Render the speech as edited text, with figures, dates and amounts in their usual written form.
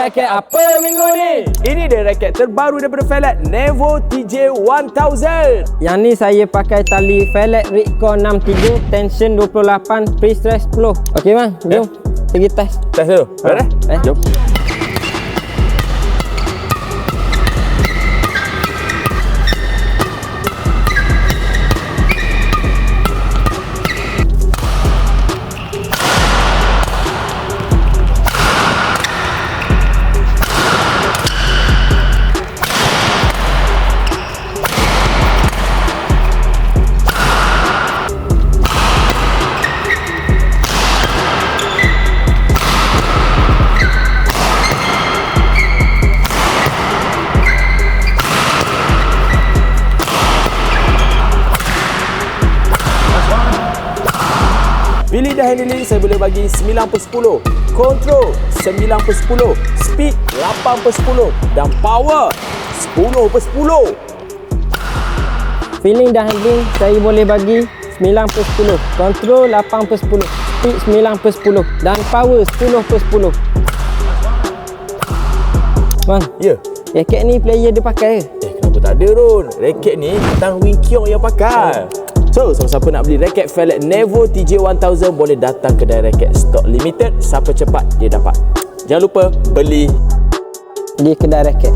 raket apa minggu ni? Ini dia raket terbaru daripada Felek, Nevo TJ1000. Yang ni saya pakai tali Felek Ripcore 63, tension 28, pre-stress 10. Okey bang, jom pergi test. Test dulu. Boleh? Jom. Pilih dah handling, saya boleh bagi 9/10, control 9/10, speed 8/10 dan power 10/10. Feeling dan handling saya boleh bagi 9/10, control 8/10, speed 9/10 dan power 10/10. Bang, Ya. raket ni player dia pakai ke? Kenapa tak ada Ron? Raket ni Tan Wing Kiong yang pakai. So, siapa-siapa nak beli raket Felek Nevo TJ1000 boleh datang kedai raket stok limited. Siapa cepat dia dapat. Jangan lupa beli Di kedai raket.